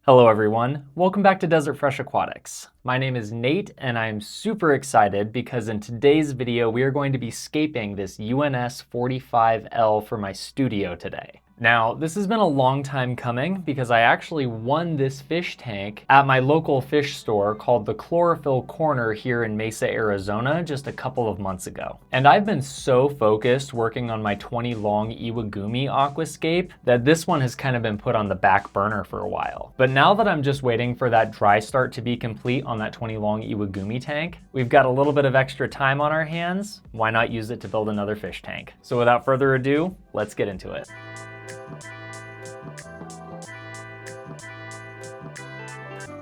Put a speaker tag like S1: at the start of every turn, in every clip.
S1: Hello everyone, welcome back to Desert Fresh Aquatics. My name is Nate and I'm super excited because in today's video we are going to be scaping this UNS 45L for my studio today. Now, this has been a long time coming because I actually won this fish tank at my local fish store called the Chlorophyll Corner here in Mesa, Arizona, just a couple of months ago. And I've been so focused working on my 20 long Iwagumi Aquascape that this one has kind of been put on the back burner for a while. But now that I'm just waiting for that dry start to be complete on that 20 long Iwagumi tank, we've got a little bit of extra time on our hands. Why not use it to build another fish tank? So without further ado, let's get into it.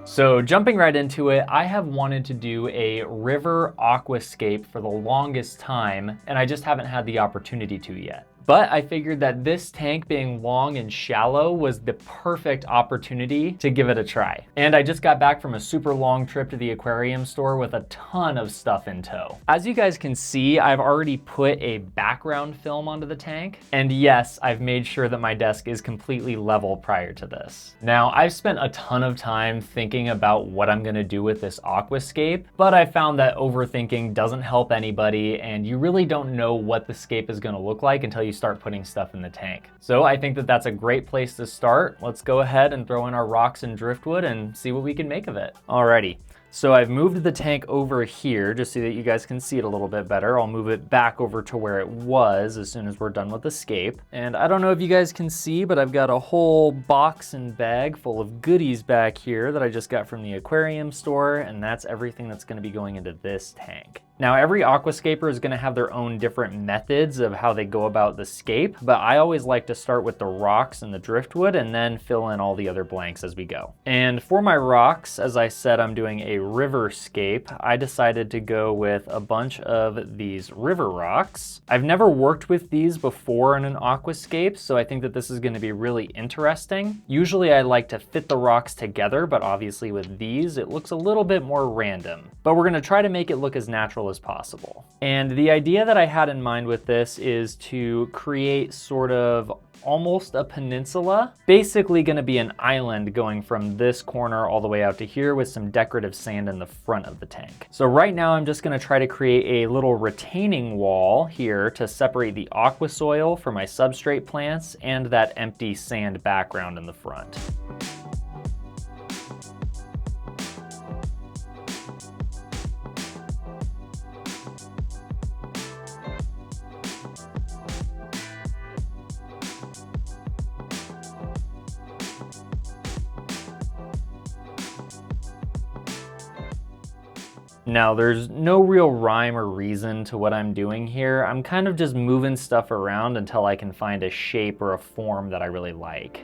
S1: So jumping right into it, I have wanted to do a river aquascape for the longest time, and I just haven't had the opportunity to yet. But I figured that this tank being long and shallow was the perfect opportunity to give it a try. And I just got back from a super long trip to the aquarium store with a ton of stuff in tow. As you guys can see, I've already put a background film onto the tank. And yes, I've made sure that my desk is completely level prior to this. Now, I've spent a ton of time thinking about what I'm gonna do with this aquascape, but I found that overthinking doesn't help anybody, and you really don't know what the scape is gonna look like until you start putting stuff in the tank. So I think that that's a great place to start. Let's go ahead and throw in our rocks and driftwood and see what we can make of it. Alrighty. So I've moved the tank over here just so that you guys can see it a little bit better. I'll move it back over to where it was as soon as we're done with the scape. And I don't know if you guys can see, but I've got a whole box and bag full of goodies back here that I just got from the aquarium store, and that's everything that's gonna be going into this tank. Now, every aquascaper is gonna have their own different methods of how they go about the scape, but I always like to start with the rocks and the driftwood and then fill in all the other blanks as we go. And for my rocks, as I said, I'm doing a river scape. I decided to go with a bunch of these river rocks. I've never worked with these before in an aquascape, so I think that this is gonna be really interesting. Usually I like to fit the rocks together, but obviously with these, it looks a little bit more random. But we're gonna try to make it look as natural as possible. And the idea that I had in mind with this is to create sort of almost a peninsula, basically gonna be an island going from this corner all the way out to here with some decorative sand in the front of the tank. So right now I'm just gonna try to create a little retaining wall here to separate the aqua soil from my substrate plants and that empty sand background in the front. Now, there's no real rhyme or reason to what I'm doing here. I'm kind of just moving stuff around until I can find a shape or a form that I really like.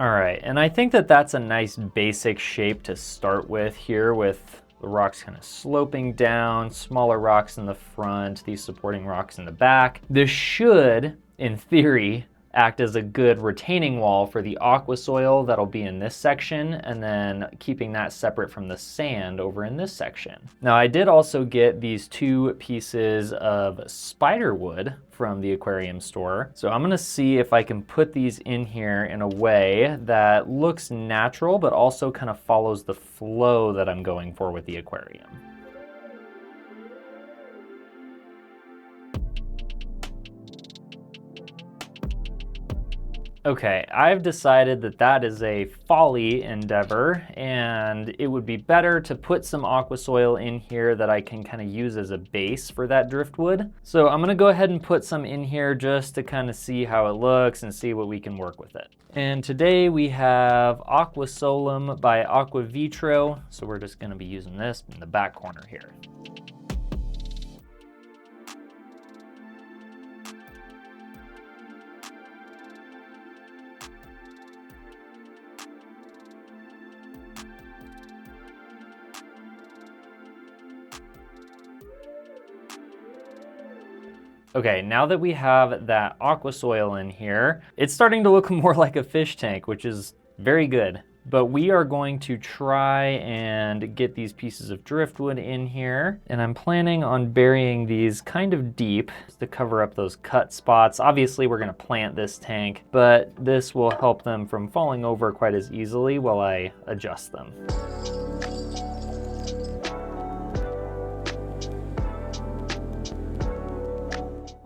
S1: All right, and I think that that's a nice basic shape to start with here, with the rocks kind of sloping down, smaller rocks in the front, these supporting rocks in the back. This should, in theory, act as a good retaining wall for the aqua soil that'll be in this section, and then keeping that separate from the sand over in this section. Now, I did also get these two pieces of spider wood from the aquarium store. So I'm gonna see if I can put these in here in a way that looks natural, but also kind of follows the flow that I'm going for with the aquarium. Okay, I've decided that that is a folly endeavor, and it would be better to put some aqua soil in here that I can kind of use as a base for that driftwood. So I'm gonna go ahead and put some in here just to kind of see how it looks and see what we can work with it. And today we have Aqua Solum by Aqua Vitro, so we're just gonna be using this in the back corner here. Okay, now that we have that aqua soil in here, it's starting to look more like a fish tank, which is very good. But we are going to try and get these pieces of driftwood in here. And I'm planning on burying these kind of deep to cover up those cut spots. Obviously, we're gonna plant this tank, but this will help them from falling over quite as easily while I adjust them.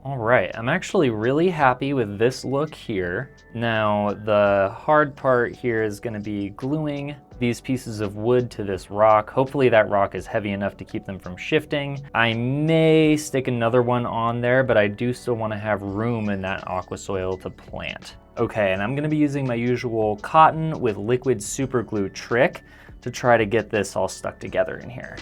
S1: All right, I'm actually really happy with this look here. Now, the hard part here is gonna be gluing these pieces of wood to this rock. Hopefully that rock is heavy enough to keep them from shifting. I may stick another one on there, but I do still wanna have room in that aqua soil to plant. Okay, and I'm gonna be using my usual cotton with liquid super glue trick to try to get this all stuck together in here.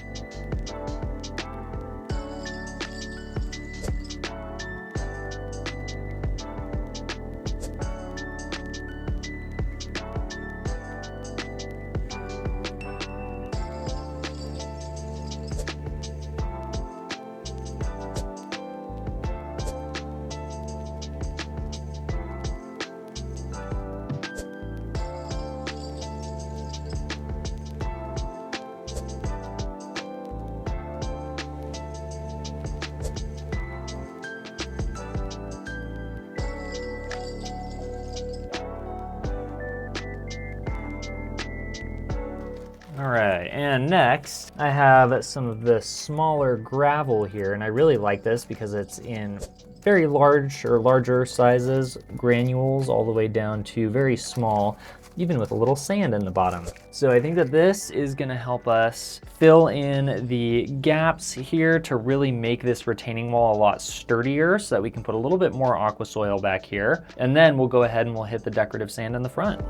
S1: All right, and next I have some of the smaller gravel here, and I really like this because it's in very large or larger sizes, granules all the way down to very small, even with a little sand in the bottom. So I think that this is gonna help us fill in the gaps here to really make this retaining wall a lot sturdier so that we can put a little bit more aqua soil back here. And then we'll go ahead and we'll hit the decorative sand in the front.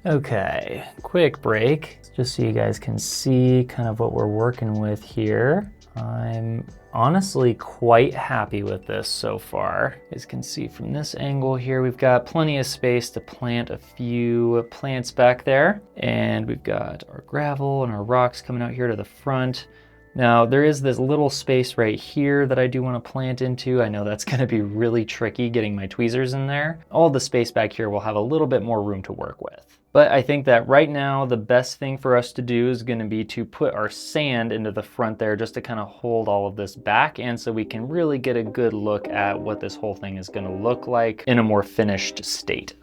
S1: Okay, quick break, just so you guys can see kind of what we're working with here. I'm honestly quite happy with this so far. As you can see from this angle here, we've got plenty of space to plant a few plants back there. And we've got our gravel and our rocks coming out here to the front. Now, there is this little space right here that I do want to plant into. I know that's going to be really tricky getting my tweezers in there. All the space back here will have a little bit more room to work with. But I think that right now, the best thing for us to do is going to be to put our sand into the front there just to kind of hold all of this back, and so we can really get a good look at what this whole thing is going to look like in a more finished state.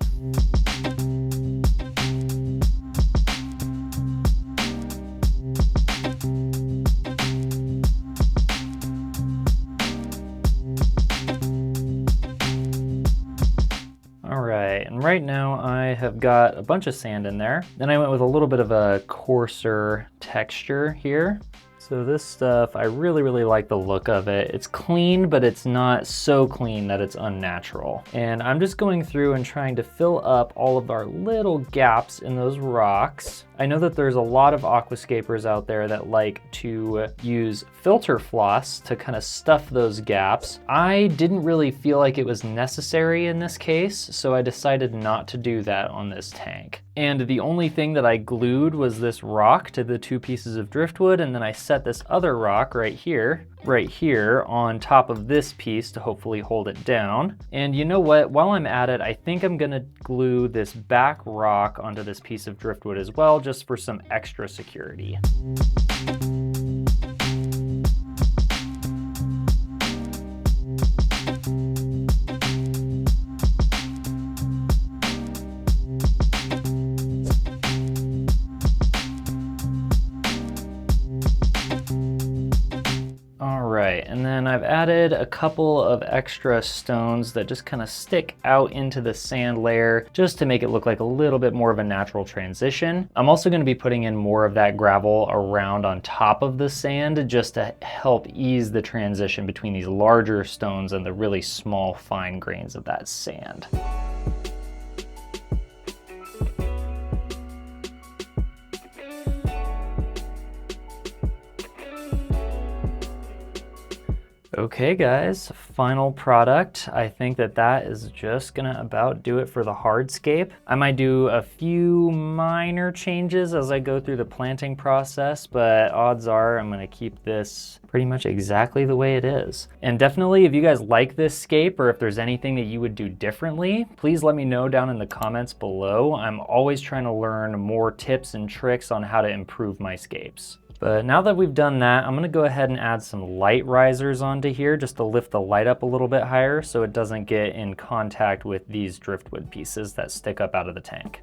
S1: And right now I have got a bunch of sand in there. Then I went with a little bit of a coarser texture here. So this stuff, I really like the look of it. It's clean, but it's not so clean that it's unnatural. And I'm just going through and trying to fill up all of our little gaps in those rocks. I know that there's a lot of aquascapers out there that like to use filter floss to kind of stuff those gaps. I didn't really feel like it was necessary in this case, so I decided not to do that on this tank. And the only thing that I glued was this rock to the two pieces of driftwood, and then I set this other rock right here on top of this piece to hopefully hold it down. And you know what, while I'm at it, I think I'm gonna glue this back rock onto this piece of driftwood as well, just for some extra security. And then I've added a couple of extra stones that just kind of stick out into the sand layer just to make it look like a little bit more of a natural transition. I'm also going to be putting in more of that gravel around on top of the sand just to help ease the transition between these larger stones and the really small fine grains of that sand. Okay guys, final product. I think that is just gonna about do it for the hardscape. I might do a few minor changes as I go through the planting process, but odds are I'm gonna keep this pretty much exactly the way it is. And definitely if you guys like this scape or if there's anything that you would do differently, please let me know down in the comments below. I'm always trying to learn more tips and tricks on how to improve my scapes. But now that we've done that, I'm gonna go ahead and add some light risers onto here just to lift the light up a little bit higher so it doesn't get in contact with these driftwood pieces that stick up out of the tank.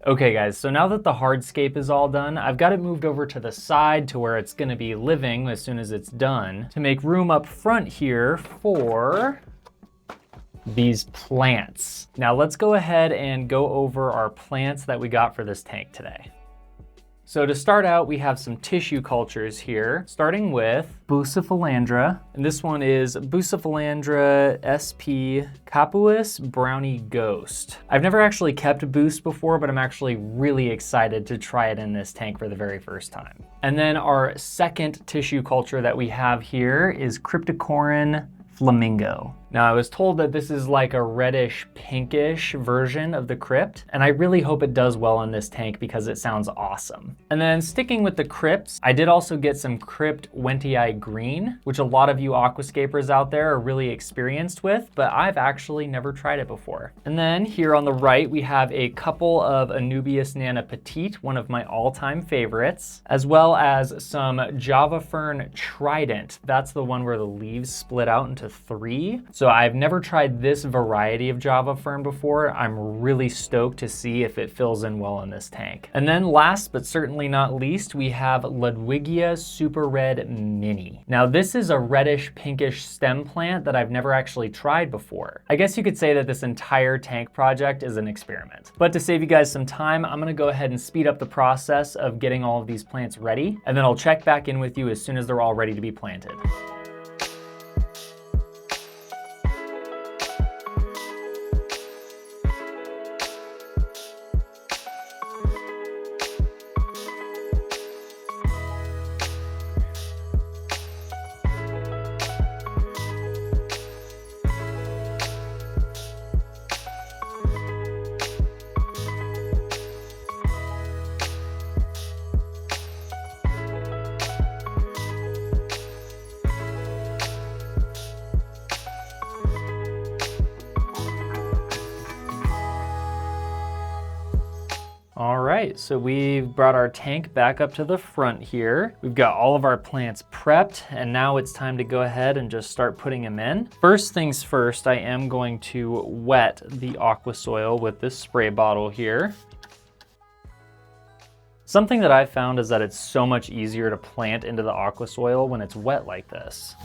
S1: Okay guys, so now that the hardscape is all done, I've got it moved over to the side to where it's gonna be living as soon as it's done to make room up front here for these plants. Now let's go ahead and go over our plants that we got for this tank today. So to start out, we have some tissue cultures here, starting with Bucephalanda, and this one is Bucephalanda SP Kapuas Brownie Ghost. I've never actually kept Boost before, but I'm actually really excited to try it in this tank for the very first time. And then our second tissue culture that we have here is Cryptocorin Flamingo. Now I was told that this is like a reddish pinkish version of the crypt, and I really hope it does well in this tank because it sounds awesome. And then sticking with the crypts, I did also get some Crypt Wendtii Green, which a lot of you aquascapers out there are really experienced with, but I've actually never tried it before. And then here on the right, we have a couple of Anubias Nana Petite, one of my all-time favorites, as well as some Java Fern Trident. That's the one where the leaves split out into 3. So I've never tried this variety of Java Fern before. I'm really stoked to see if it fills in well in this tank. And then last but certainly not least, we have Ludwigia Super Red Mini. Now this is a reddish pinkish stem plant that I've never actually tried before. I guess you could say that this entire tank project is an experiment. But to save you guys some time, I'm gonna go ahead and speed up the process of getting all of these plants ready, and then I'll check back in with you as soon as they're all ready to be planted. All right, so we've brought our tank back up to the front here. We've got all of our plants prepped, and now it's time to go ahead and just start putting them in. First things first, I am going to wet the aqua soil with this spray bottle here. Something that I've found is that it's so much easier to plant into the aqua soil when it's wet like this.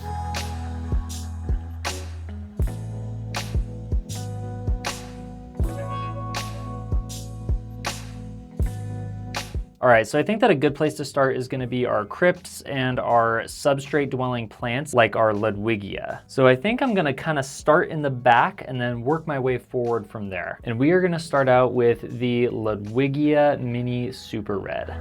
S1: All right, so I think that a good place to start is gonna be our crypts and our substrate dwelling plants like our Ludwigia. So I think I'm gonna kind of start in the back and then work my way forward from there. And we are gonna start out with the Ludwigia Mini Super Red.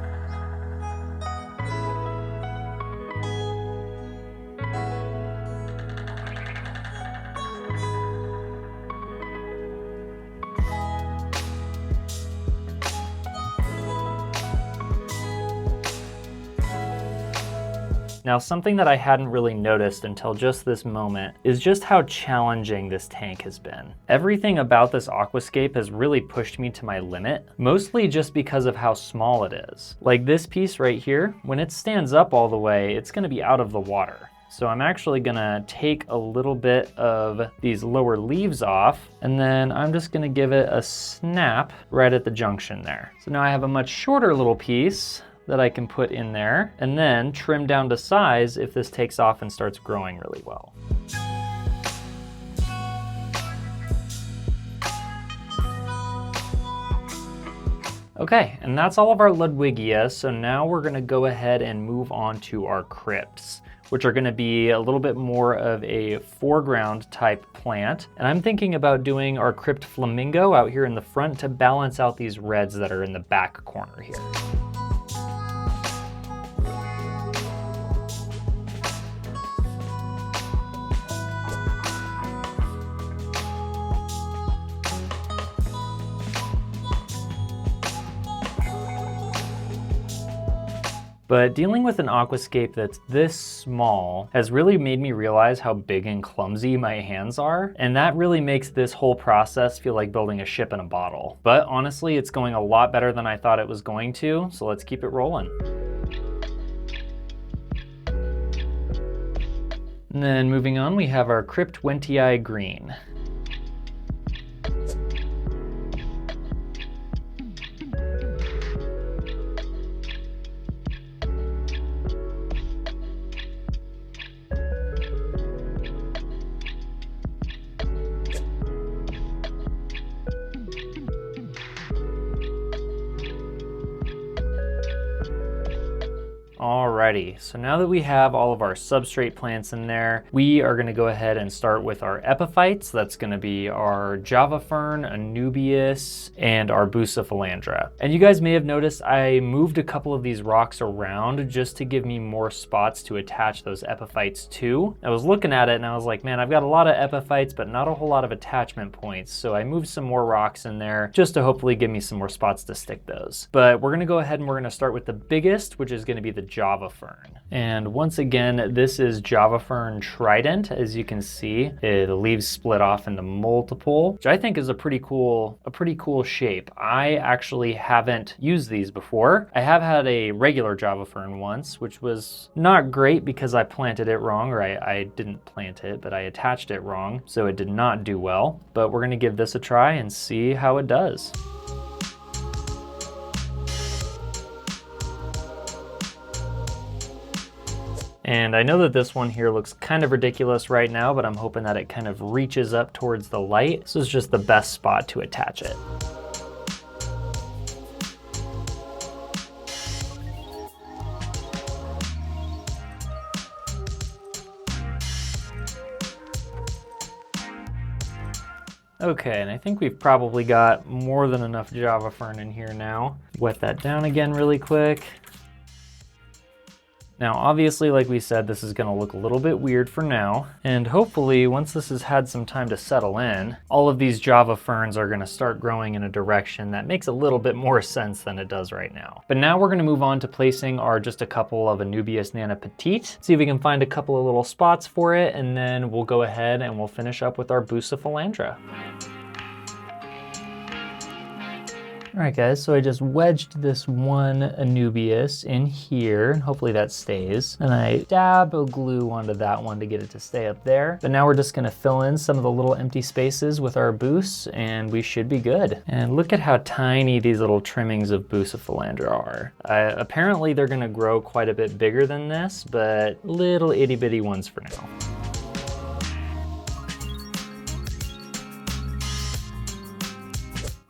S1: Now, something that I hadn't really noticed until just this moment is just how challenging this tank has been. Everything about this aquascape has really pushed me to my limit, mostly just because of how small it is. Like this piece right here, when it stands up all the way, it's gonna be out of the water. So I'm actually gonna take a little bit of these lower leaves off, and then I'm just gonna give it a snap right at the junction there. So now I have a much shorter little piece that I can put in there and then trim down to size if this takes off and starts growing really well. Okay, and that's all of our Ludwigia, so now we're gonna go ahead and move on to our crypts. which are gonna be a little bit more of a foreground type plant. And I'm thinking about doing our Crypt Flamingo out here in the front to balance out these reds that are in the back corner here. But dealing with an aquascape that's this small has really made me realize how big and clumsy my hands are. And that really makes this whole process feel like building a ship in a bottle. But honestly, it's going a lot better than I thought it was going to, so let's keep it rolling. And then moving on, we have our Crypt Wendtii Green. Alrighty, so now that we have all of our substrate plants in there, we are gonna go ahead and start with our epiphytes. That's gonna be our Java Fern, Anubias, and our Bucephalanda. And you guys may have noticed I moved a couple of these rocks around just to give me more spots to attach those epiphytes to. I was looking at it and I was like, man, I've got a lot of epiphytes, but not a whole lot of attachment points. So I moved some more rocks in there just to hopefully give me some more spots to stick those. But we're gonna go ahead and we're gonna start with the biggest, which is gonna be the Java Fern. And once again, this is Java Fern Trident. As you can see, the leaves split off into multiple, which I think is a pretty cool shape. I actually haven't used these before. I have had a regular Java Fern once, which was not great because I planted it wrong, or I didn't plant it, but I attached it wrong, so it did not do well. But we're gonna give this a try and see how it does. And I know that this one here looks kind of ridiculous right now, but I'm hoping that it kind of reaches up towards the light. This is just the best spot to attach it. Okay, and I think we've probably got more than enough Java Fern in here now. Wet that down again really quick. Now, obviously, like we said, this is gonna look a little bit weird for now, and hopefully, once this has had some time to settle in, all of these Java Ferns are gonna start growing in a direction that makes a little bit more sense than it does right now. But now we're gonna move on to placing just a couple of Anubias Nana Petite, see if we can find a couple of little spots for it, and then we'll go ahead and we'll finish up with our Bucephalanda. All right guys, so I just wedged this one Anubias in here, and hopefully that stays. And I dab a glue onto that one to get it to stay up there. But now we're just gonna fill in some of the little empty spaces with our Bus, and we should be good. And look at how tiny these little trimmings of Bucephalanda are. Apparently they're gonna grow quite a bit bigger than this, but little itty bitty ones for now.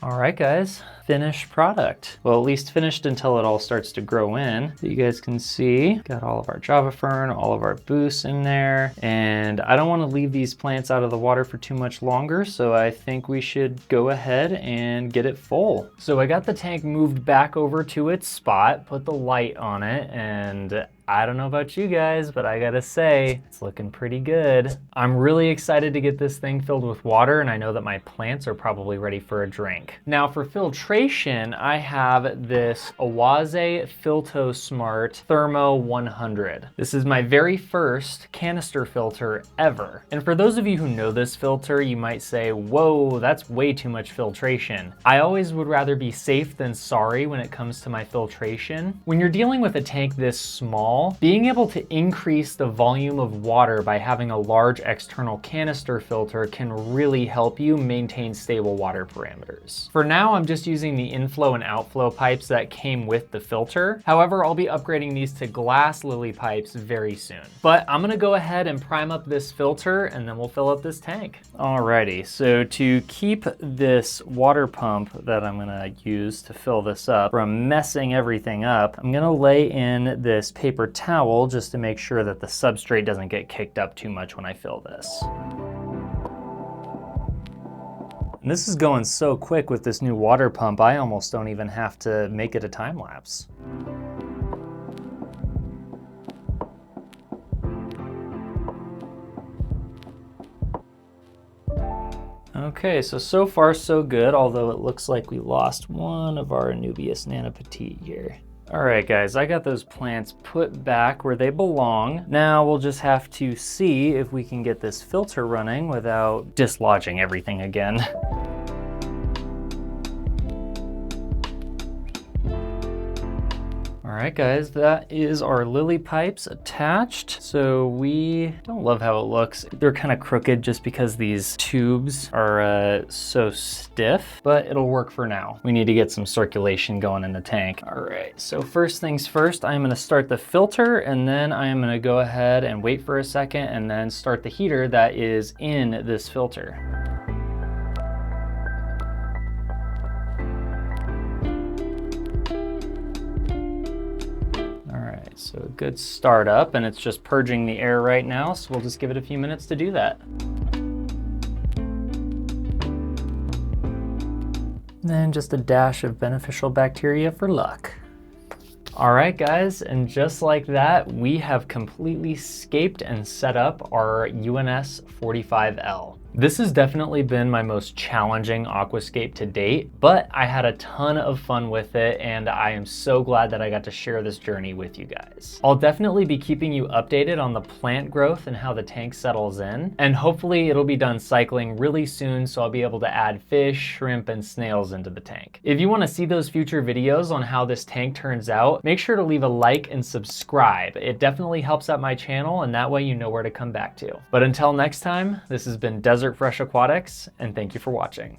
S1: All right guys, finished product. Well, at least finished until it all starts to grow in. So you guys can see, got all of our Java Fern, all of our Bus in there, and I don't want to leave these plants out of the water for too much longer, so I think we should go ahead and get it full. So I got the tank moved back over to its spot, put the light on it, and I don't know about you guys, but I gotta say, it's looking pretty good. I'm really excited to get this thing filled with water, and I know that my plants are probably ready for a drink. Now for filtration, I have this Oase FiltoSmart Thermo 100. This is my very first canister filter ever. And for those of you who know this filter, you might say, whoa, that's way too much filtration. I always would rather be safe than sorry when it comes to my filtration. When you're dealing with a tank this small, being able to increase the volume of water by having a large external canister filter can really help you maintain stable water parameters. For now, I'm just using using the inflow and outflow pipes that came with the filter. However, I'll be upgrading these to glass lily pipes very soon. But I'm gonna go ahead and prime up this filter and then we'll fill up this tank. Alrighty, so to keep this water pump that I'm gonna use to fill this up from messing everything up, I'm gonna lay in this paper towel just to make sure that the substrate doesn't get kicked up too much when I fill this. And this is going so quick with this new water pump, I almost don't even have to make it a time lapse. Okay, so far so good, although it looks like we lost one of our Anubias Nana Petite here. All right, guys, I got those plants put back where they belong. Now we'll just have to see if we can get this filter running without dislodging everything again. All right, guys, that is our lily pipes attached. So we don't love how it looks. They're kind of crooked just because these tubes are so stiff, but it'll work for now. We need to get some circulation going in the tank. All right, so first things first, I'm gonna start the filter and then I am gonna go ahead and wait for a second and then start the heater that is in this filter. So a good start up, and it's just purging the air right now, so we'll just give it a few minutes to do that. Then just a dash of beneficial bacteria for luck. All right, guys, and just like that, we have completely scaped and set up our UNS 45L. This has definitely been my most challenging aquascape to date, but I had a ton of fun with it and I am so glad that I got to share this journey with you guys. I'll definitely be keeping you updated on the plant growth and how the tank settles in, and hopefully it'll be done cycling really soon so I'll be able to add fish, shrimp, and snails into the tank. If you want to see those future videos on how this tank turns out, make sure to leave a like and subscribe. It definitely helps out my channel and that way you know where to come back to. But until next time, this has been Desert Fresh Aquatics, and thank you for watching.